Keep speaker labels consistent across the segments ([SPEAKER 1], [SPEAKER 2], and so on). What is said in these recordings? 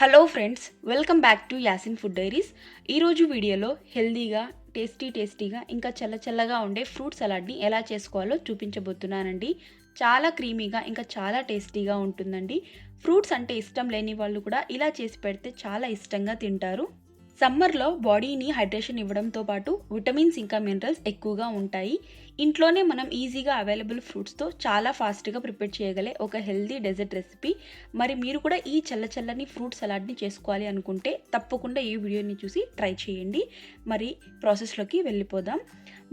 [SPEAKER 1] Hello friends, welcome back to Yasin food diaries. ఈరోజు వీడియోలో హెల్దీగా టేస్టీగా ఇంకా చల్లగా ఉండే ఫ్రూట్ సలాడ్ని ఎలా చేసుకోవాలో చూపించబోతున్నానండి. చాలా క్రీమీగా ఇంకా చాలా టేస్టీగా ఉంటుందండి. ఫ్రూట్స్ అంటే ఇష్టం లేని వాళ్ళు కూడా ఇలా చేసి పెడితే చాలా ఇష్టంగా తింటారు. సమ్మర్లో బాడీని హైడ్రేషన్ ఇవ్వడంతో పాటు విటమిన్స్ ఇంకా మినరల్స్ ఎక్కువగా ఉంటాయి. ఇంట్లోనే మనం ఈజీగా అవైలబుల్ ఫ్రూట్స్తో చాలా ఫాస్ట్గా ప్రిపేర్ చేయగలే ఒక హెల్దీ డెజర్ట్ రెసిపీ. మరి మీరు కూడా ఈ చల్లని ఫ్రూట్ సలాడ్ని చేసుకోవాలి అనుకుంటే తప్పకుండా ఈ వీడియోని చూసి ట్రై చేయండి. మరి ప్రాసెస్లోకి వెళ్ళిపోదాం.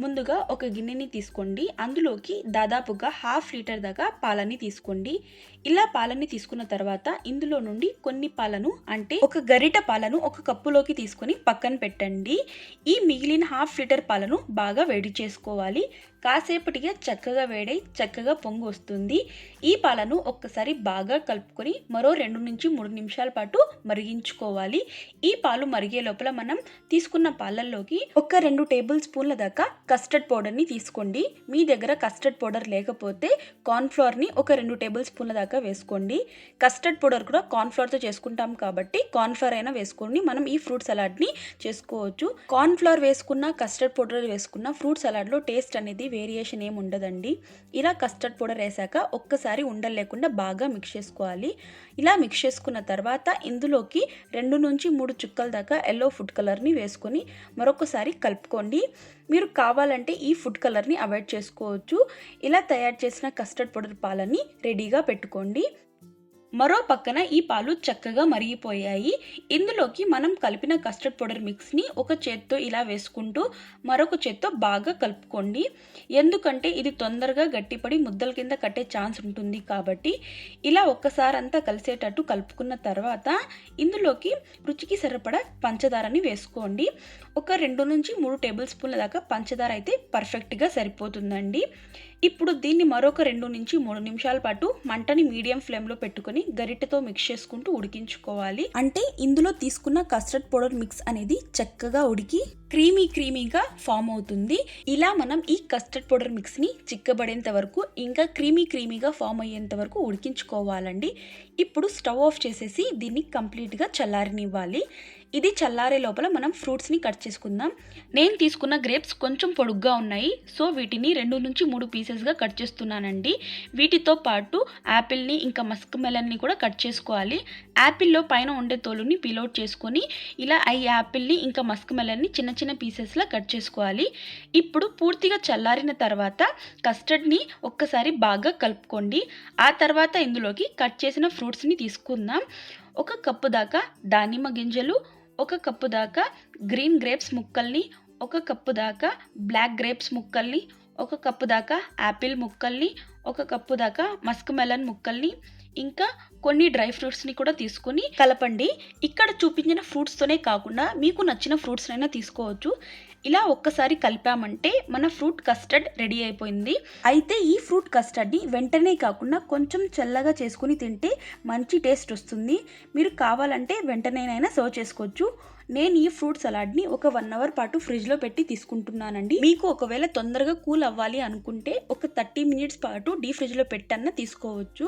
[SPEAKER 1] ముందుగా ఒక గిన్నెని తీసుకోండి. అందులోకి దాదాపుగా 1/2 లీటర్ దాకా పాలని తీసుకోండి. ఇలా పాలని తీసుకున్న తర్వాత ఇందులో నుండి కొన్ని పాలను, అంటే ఒక గరిట పాలను ఒక కప్పులోకి తీసుకొని పక్కన పెట్టండి. ఈ మిగిలిన 1/2 లీటర్ పాలను బాగా వేడి చేసుకోవాలి. కాసేపటిగా చక్కగా వేడై చక్కగా పొంగు వస్తుంది. ఈ పాలను ఒక్కసారి బాగా కలుపుకొని మరో 2 నుంచి 3 నిమిషాల పాటు మరిగించుకోవాలి. ఈ పాలు మరిగే లోపల మనం తీసుకున్న పాలల్లోకి ఒక 2 టేబుల్ స్పూన్ల దాకా కస్టర్డ్ పౌడర్ని తీసుకోండి. మీ దగ్గర కస్టర్డ్ పౌడర్ లేకపోతే కార్న్ఫ్లోర్ని ఒక 2 టేబుల్ స్పూన్ల దాకా వేసుకోండి. కస్టర్డ్ పౌడర్ కూడా కార్న్ఫ్లోర్తో చేసుకుంటాం కాబట్టి కార్న్ఫ్లోర్ అయినా వేసుకొని మనం ఈ ఫ్రూట్ సలాడ్ని చేసుకోవచ్చు. కార్న్ఫ్లోర్ వేసుకున్న కస్టర్డ్ పౌడర్ వేసుకున్న ఫ్రూట్ సలాడ్లో టేస్ట్ అనేది వేరియేషన్ ఏమి ఉండదండి. ఇలా కస్టర్డ్ పౌడర్ వేసాక ఒక్కసారి ఉండలు లేకుండా బాగా మిక్స్ చేసుకోవాలి. ఇలా మిక్స్ చేసుకున్న తర్వాత ఇందులోకి 2 నుంచి 3 చుక్కల దాకా ఎల్లో ఫుడ్ కలర్ని వేసుకొని మరొకసారి కలుపుకోండి. మీరు కావాలంటే ఈ ఫుడ్ కలర్ని అవాయిడ్ చేసుకోవచ్చు. ఇలా తయారు చేసిన కస్టర్డ్ పౌడర్ పాలని రెడీగా పెట్టుకోండి. మరో పక్కన ఈ పాలు చక్కగా మరిగిపోయాయి. ఇందులోకి మనం కలిపిన కస్టర్డ్ పౌడర్ మిక్స్ని ఒక చేత్తో ఇలా వేసుకుంటూ మరొక చేత్తో బాగా కలుపుకోండి. ఎందుకంటే ఇది తొందరగా గట్టిపడి ముద్దల కింద కట్టే ఛాన్స్ ఉంటుంది కాబట్టి ఇలా ఒక్కసారి అంతా కలిసేటట్టు కలుపుకున్న తర్వాత ఇందులోకి రుచికి సరిపడా పంచదారని వేసుకోండి. ఒక 2 నుంచి 3 టేబుల్ స్పూన్ల దాకా పంచదార అయితే పర్ఫెక్ట్గా సరిపోతుందండి. ఇప్పుడు దీన్ని మరొక 2 నుంచి 3 నిమిషాల పాటు మంటని మీడియం ఫ్లేమ్లో పెట్టుకొని గరిటెతో మిక్స్ చేసుకుంటూ ఉడికించుకోవాలి. అంటే ఇందులో తీసుకున్న కస్టర్డ్ పౌడర్ మిక్స్ అనేది చక్కగా ఉడికి క్రీమీగా ఫామ్ అవుతుంది. ఇలా మనం ఈ కస్టర్డ్ పౌడర్ మిక్స్ని చిక్కబడేంత వరకు ఇంకా క్రీమీగా ఫామ్ అయ్యేంత వరకు ఉడికించుకోవాలండి. ఇప్పుడు స్టవ్ ఆఫ్ చేసేసి దీన్ని కంప్లీట్గా చల్లారనివ్వాలి. ఇది చల్లారే లోపల మనం ఫ్రూట్స్ని కట్ చేసుకుందాం. నేను తీసుకున్న గ్రేప్స్ కొంచెం పొడుగ్గా ఉన్నాయి, సో వీటిని 2 నుంచి 3 పీసెస్గా కట్ చేస్తున్నానండి. వీటితో పాటు యాపిల్ని ఇంకా మస్క్ మెలన్ని కూడా కట్ చేసుకోవాలి. యాపిల్లో పైన ఉండే తోలుని పీల్ అవుట్ చేసుకొని ఇలా ఈ యాపిల్ని ఇంకా మస్క్ మెలన్ని చిన్న పీసెస్లా కట్ చేసుకోవాలి. ఇప్పుడు పూర్తిగా చల్లారిన తర్వాత కస్టర్డ్ని ఒక్కసారి బాగా కలుపుకోండి. ఆ తర్వాత ఇందులోకి కట్ చేసిన ఫ్రూట్స్ని తీసుకుందాం. 1 కప్పు దాకా దానిమ్మ గింజలు, 1 కప్పు దాకా గ్రీన్ గ్రేప్స్ ముక్కల్ని, 1 కప్పు దాకా బ్లాక్ గ్రేప్స్ ముక్కల్ని, 1 కప్పు దాకా యాపిల్ ముక్కల్ని, 1 కప్పు దాకా మస్క్ మెలన్ ముక్కల్ని, ఇంకా కొన్ని డ్రై ఫ్రూట్స్ని కూడా తీసుకొని కలపండి. ఇక్కడ చూపించిన ఫ్రూట్స్తోనే కాకుండా మీకు నచ్చిన ఫ్రూట్స్ అయినా తీసుకోవచ్చు. ఇలా ఒక్కసారి కలిపామంటే మన ఫ్రూట్ కస్టర్డ్ రెడీ అయిపోయింది. అయితే ఈ ఫ్రూట్ కస్టర్డ్ని వెంటనే కాకుండా కొంచెం చల్లగా చేసుకుని తింటే మంచి టేస్ట్ వస్తుంది. మీరు కావాలంటే వెంటనేనైనా సర్వ్ చేసుకోవచ్చు. నేను ఈ ఫ్రూట్ సలాడ్ని ఒక 1 అవర్ పాటు ఫ్రిడ్జ్లో పెట్టి తీసుకుంటున్నానండి. మీకు ఒకవేళ తొందరగా కూల్ అవ్వాలి అనుకుంటే ఒక 30 మినిట్స్ పాటు డీ ఫ్రిడ్జ్లో పెట్టన్నా తీసుకోవచ్చు.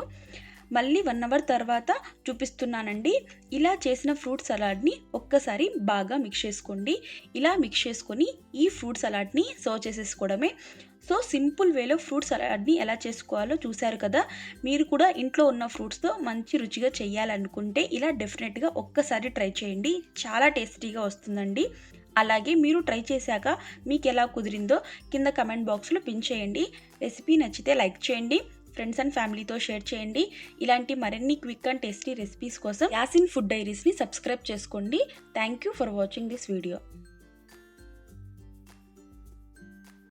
[SPEAKER 1] మళ్ళీ 1 అవర్ తర్వాత చూపిస్తున్నానండి. ఇలా చేసిన ఫ్రూట్ సలాడ్ని ఒక్కసారి బాగా మిక్స్ చేసుకోండి. ఇలా మిక్స్ చేసుకొని ఈ ఫ్రూట్ సలాడ్ని సర్వ్ చేసేసుకోవడమే. సో సింపుల్ వేలో ఫ్రూట్ సలాడ్ని ఎలా చేసుకోవాలో చూశారు కదా. మీరు కూడా ఇంట్లో ఉన్న ఫ్రూట్స్తో మంచి రుచిగా చేయాలనుకుంటే ఇలా డెఫినెట్గా ఒక్కసారి ట్రై చేయండి. చాలా టేస్టీగా వస్తుందండి. అలాగే మీరు ట్రై చేశాక మీకు ఎలా కుదిరిందో కింద కమెంట్ బాక్స్లో పిన్ చేయండి. రెసిపీ నచ్చితే లైక్ చేయండి. ఫ్రెండ్స్ అండ్ ఫ్యామిలీతో షేర్ చేయండి. ఇలాంటి మరిన్ని క్విక్ అండ్ టేస్టీ రెసిపీస్ కోసం యాసిన్ ఫుడ్ డైరీస్ని సబ్స్క్రైబ్ చేసుకోండి. Thank you for watching this video.